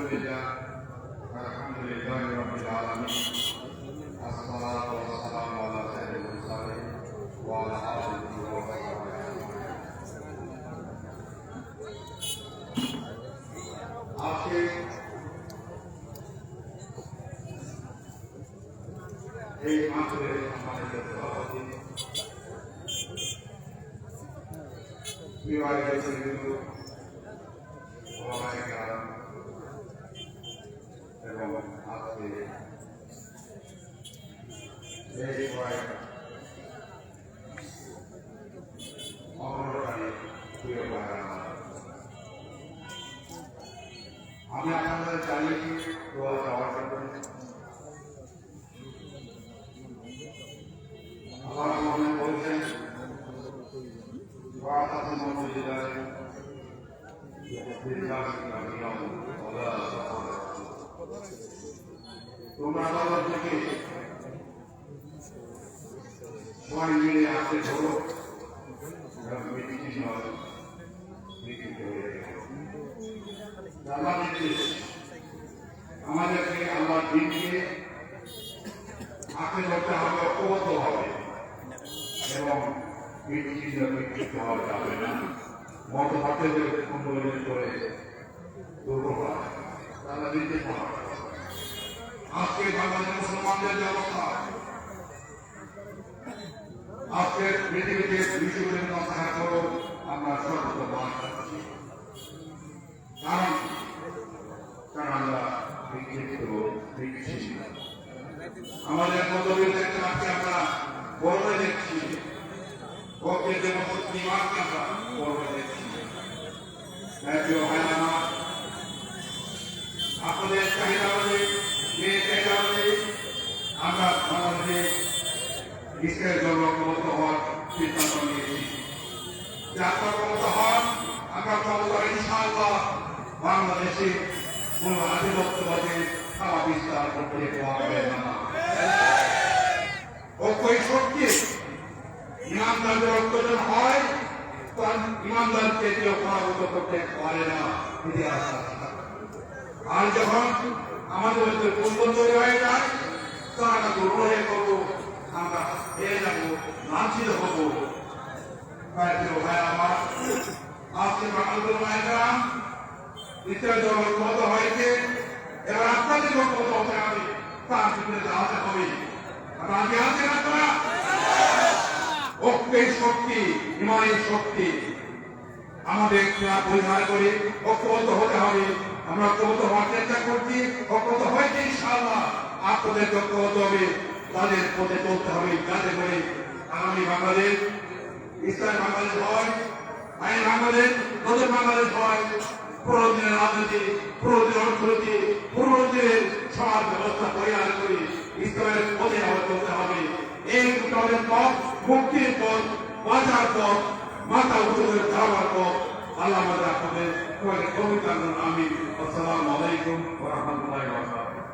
لله الحمد لله رب العالمين الصلاة والسلام على سيد المرسلين وعلى آله وصحبه আজকে এই মাসের সম্মানিত সভাপতি বিভাগীয় শ্রীযুক্ত এবং আজকে এই অগ্রগামী প্রিয় ভাইরা আমি আপনাদের চাইছি দোয়া চাওয়ার জন্য আমার মনে বলছেন তোমরা বাবা থেকে সবাই মিলে আসতে ধরো আমাদেরকে আল্লাহ দিনকে আঁকড়ে ধরতে হবে, ঐক্যবদ্ধ হবে এবং বিকৃত হওয়া যাবে না। মতপার্থক্যের কুণ্ডলিত করে দুর্বল তারা দিতে হবে। আজকে বাংলাদেশ মুসলমানদের যে অবস্থা, আজকের পৃথিবীতে বিশ্বগুলির কথা করো আমরা সর্বত বাস করছি, কারণ আমরা বিকৃত আমাদের মতবিদ দেখতে পাচ্ছি, আমরা বড় দেখছি, ওকে দেবশক্তি মানকে আমরা বড় দেখছি। আপনাদের চাহিদা বলে মেয়ে চাহিদা বলে আমরা বাংলাদেশে ইসরায়েল জন্য ঐক্যবদ্ধ হওয়ার সিদ্ধান্ত নিয়েছি। যারা ঐক্যবদ্ধ হন আমরা ক্ষমতা ইনশাআল্লাহ বাংলাদেশে কোন আধিপত্যবাদী খাওয়া বিস্তার করতে পারবে না। ঐক্যই শক্তি। ইমানদারদের ঐক্যজন হয়, তখন ইমানদারকে কেউ পরাভূত করতে পারে না। আর যখন আমাদের পূর্ণ তৈরি হয়ে যায় তখন আমরা দুর্বল হয়ে পড়বো, আমরা হেরে যাবো, লাঞ্ছিত হবো। ভাই আমার আজকে বাংলাদেশের মায়েরা ইসরায়েল ঐক্যবদ্ধ হয়েছে, এবার আপনাদের ঐক্যবদ্ধ হতে হবে, তার পিছনে দাঁড়াতে হবে। রাজি আছেন আপনারা? ঐক্যের শক্তি, ইমানের শক্তি আমাদের পরিহার করে ঐক্যবদ্ধ হতে হবে। আমরা ঐক্যবদ্ধ হওয়ার চেষ্টা করছি, ঐক্যবদ্ধ হয়েছে ইনশাআল্লাহ। আপনাদের ঐক্যবদ্ধ হবে, তাদের পথে চলতে হবে, যাতে করে আগামী বাংলাদেশ ইসলাম বাংলাদেশ হয়, আইন বাংলাদেশ, নতুন বাংলাদেশ হয়। পুরোদিনের রাজনীতি, পুরোদিনের অর্থনীতি, পুরোদিনের সমাজ ব্যবস্থা পরিহার করে ইসলামের পথে চলতে হবে। এই আমাদের পথ, মুক্তির পথ, বাঁচার পথ, মাথা উঁচু করে যাওয়ার পথ। আল্লাহ আমাদের আপনাদের কবিতা। আমি আসসালামু আলাইকুম ওয়া রাহমাতুল্লাহি ওয়া বারাকাতুহু।